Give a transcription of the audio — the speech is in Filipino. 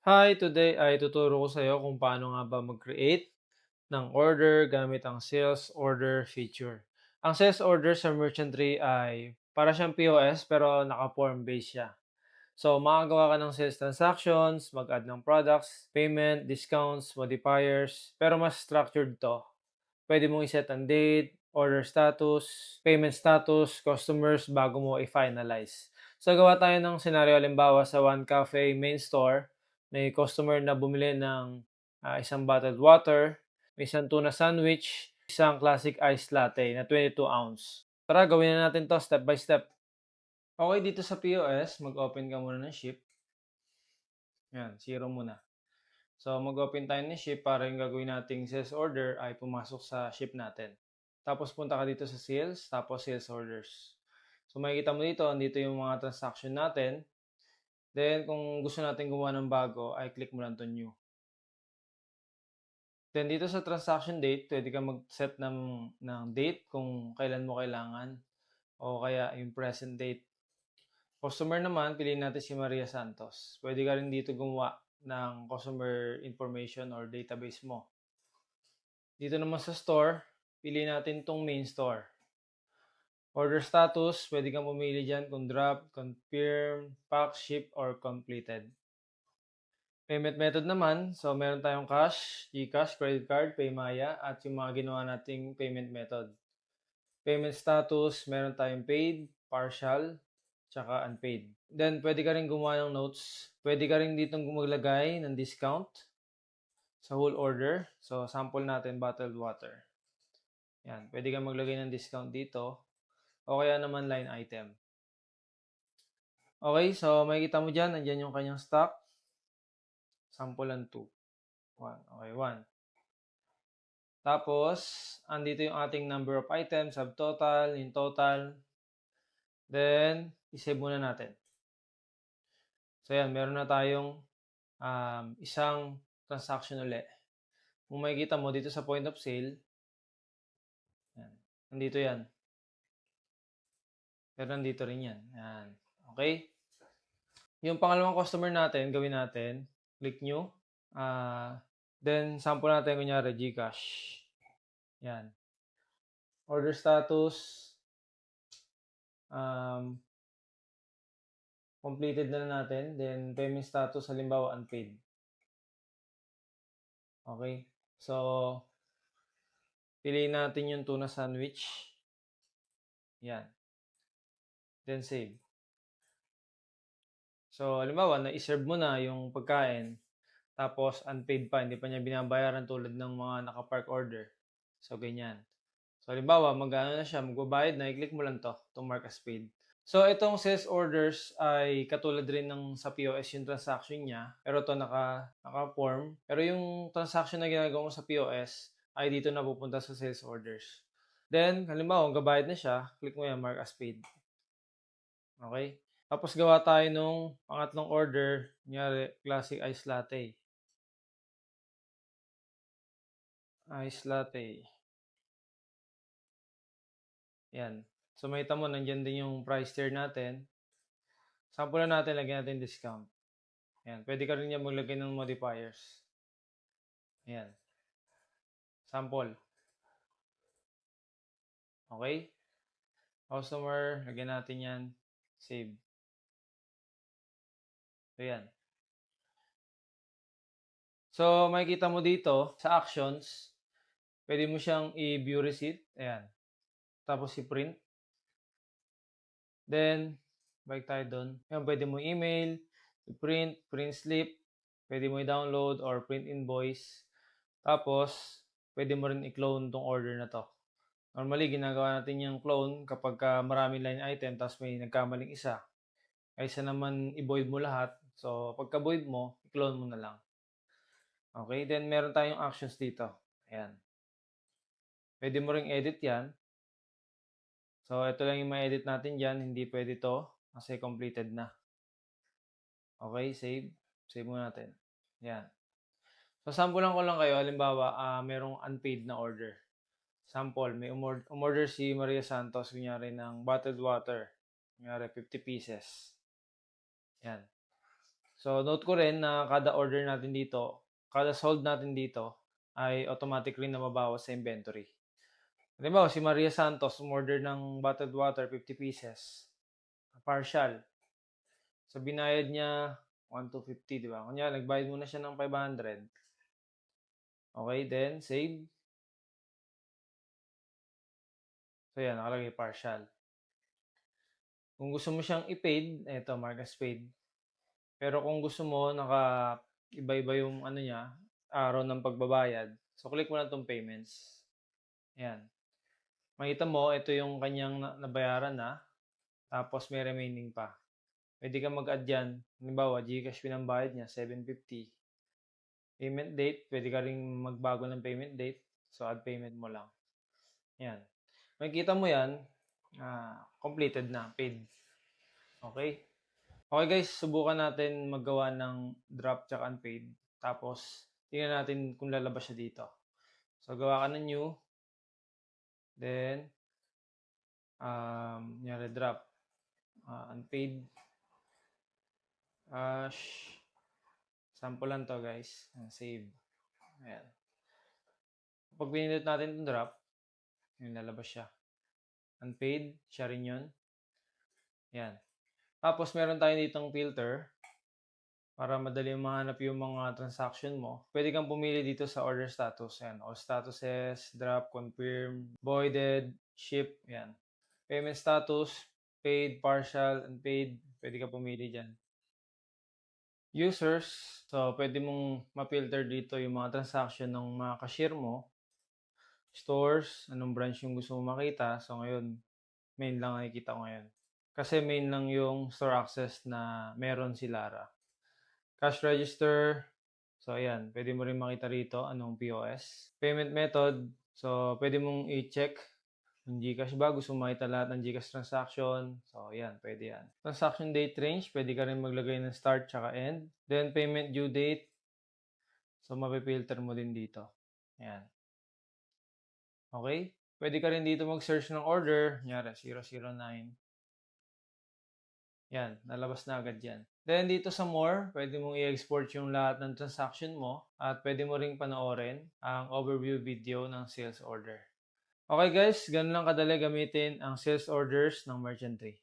Hi, today ay tuturo ko sa iyo kung paano nga ba mag-create ng order gamit ang sales order feature. Ang sales order sa Merchantry ay para siyang POS pero naka-form based siya. So, makagawa ka ng sales transactions, mag-add ng products, payment, discounts, modifiers, pero mas structured to. Pwede mong iset ang date, order status, payment status, customers bago mo i-finalize. So, gawa tayo ng scenario halimbawa sa One Cafe main store, may customer na bumili ng isang bottled water, may isang tuna sandwich, isang classic iced latte na 22 ounce. Tara, gawin na natin to step by step. Okay, dito sa POS, mag-open ka muna ng ship. Yan, zero muna. So, mag-open tayo ng ship para yung gagawin nating sales order ay pumasok sa ship natin. Tapos, punta ka dito sa sales, tapos sales orders. So, makikita mo dito, andito yung mga transaction natin. Then, kung gusto natin gumawa ng bago, ay click mo lang to new. Then, dito sa transaction date, pwede ka mag-set ng date kung kailan mo kailangan o kaya yung present date. Customer naman, piliin natin si Maria Santos. Pwede ka rin dito gumawa ng customer information or database mo. Dito naman sa store, piliin natin tong main store. Order status, pwede kang pumili dyan kung drop, confirm, pack, ship, or completed. Payment method naman, so meron tayong cash, GCash, credit card, Paymaya, at yung mga ginawa nating payment method. Payment status, meron tayong paid, partial, tsaka unpaid. Then, pwede ka rin gumawa ng notes. Pwede ka rin ditong maglagay ng discount sa whole order. So, sample natin, bottled water. Yan, pwede kang maglagay ng discount dito o kaya naman line item. Okay, so makikita mo dyan, andyan yung kanyang stock. Sample and 2. 1. Okay, 1. Tapos, andito yung ating number of items, subtotal, in total. Then, isave muna natin. So, yan, meron na tayong isang transaction ulit. Kung makikita mo dito sa point of sale, yan, nandito yan. Pero nandito rin yan. Yan. Okay? Yung pangalawang customer natin, gawin natin, click nyo. Then, sample natin kunyari GCash. Yan. Order status, um, completed na natin. Then, payment status, halimbawa, unpaid. Okay? So, piliin natin yung tuna sandwich. Yan. Then, save. So, halimbawa, na-serve mo na yung pagkain, tapos unpaid pa, hindi pa niya binabayaran tulad ng mga naka-park order. So, ganyan. So, halimbawa, mag-ano na siya, magbabayad na, i-click mo lang to mark as paid. So, itong sales orders ay katulad rin ng sa POS yung transaction niya, pero to naka-form. Pero yung transaction na ginagawa mo sa POS ay dito na pupunta sa sales orders. Then, halimbawa, magbabayad na siya, click mo yan, mark as paid. Okay? Tapos gawa tayo nung pangatlong order, kunyari, classic iced latte. Iced latte. Yan. So, makita mo, nandyan din yung price tier natin. Sample na natin, lagyan natin discount. Yan. Pwede ka rin yan maglagay ng modifiers. Yan. Sample. Okay? Customer, lagyan natin yan. Save. So, yan. So, makikita mo dito, sa actions, pwede mo siyang i-view receipt. Ayan. Tapos i-print. Then, balik tayo doon. Yan, pwede mo email, i-print, print slip, pwede mo i-download or print invoice. Tapos, pwede mo rin i-clone tong order na to. Normally, ginagawa natin yung clone kapag maraming line item tapos may nagkamaling isa. Kaysa naman i-void mo lahat. So, pagka-void mo, i-clone mo na lang. Okay, then meron tayong actions dito. Ayan. Pwede mo ring edit yan. So, ito lang yung ma-edit natin dyan. Hindi pwede to kasi completed na. Okay, save. Save mo natin. Yan. So, sampulan ko lang kayo. Halimbawa, merong unpaid na order. Sample, may umorder si Maria Santos, kunyari, ng bottled water. Kunyari, 50 pieces. Yan. So, note ko rin na kada order natin dito, kada sold natin dito, ay automatic rin na mabawas sa inventory. Halimbawa, si Maria Santos, umorder ng bottled water, 50 pieces. Partial. So, binayad niya 1,250, di ba? Kunya, nagbayad muna siya ng 500. Okay, then, save. So, yan, nakalagay partial. Kung gusto mo siyang i-paid, eto, mark as paid. Pero kung gusto mo, iba-iba yung ano niya, araw ng pagbabayad. So, click mo lang itong payments. Ayan. Makita mo, ito yung kanyang nabayaran na. Tapos may remaining pa. Pwede ka mag-add yan. Halimbawa, Gcash pinambayad niya, 750. Payment date, pwede ka rin magbago ng payment date. So, add payment mo lang. Ayan. Makikita mo yan, completed na, paid. Okay? Okay guys, subukan natin maggawa ng drop tsaka unpaid. Tapos, tingnan natin kung lalabas siya dito. So, gawa ka ng new. Then, nyari drop. Unpaid. Sample lang to guys. Save. Ayan. Pag pinindot natin itong drop, yung lalabas siya. Unpaid, siya rin yun. Ayan. Tapos, meron tayo ditong filter. Para madali mahanap yung mga transaction mo, pwede kang pumili dito sa order status. Ayan, all statuses, drop, confirm, voided, ship, yan. Payment status, paid, partial, unpaid, pwede ka pumili dyan. Users, so pwede mong ma-filter dito yung mga transaction ng mga cashier mo. Stores, anong branch yung gusto mo makita. So ngayon, main lang nakikita ko ngayon. Kasi main lang yung store access na meron si Lara. Cash register. So, ayan. Pwede mo rin makita rito anong POS. Payment method. So, pwede mong i-check yung Gcash ba. Gusto mo makita lahat ng Gcash transaction. So, ayan. Pwede yan. Transaction date range. Pwede ka rin maglagay ng start tsaka end. Then, payment due date. So, mapipilter mo din dito. Ayan. Okay? Pwede ka rin dito mag-search ng order. Nyari, 009. Yan, nalabas na agad yan. Then dito sa more, pwede mong i-export yung lahat ng transaction mo at pwede mo ring panoorin ang overview video ng sales order. Okay guys, ganun lang kadali gamitin ang sales orders ng Merchantry.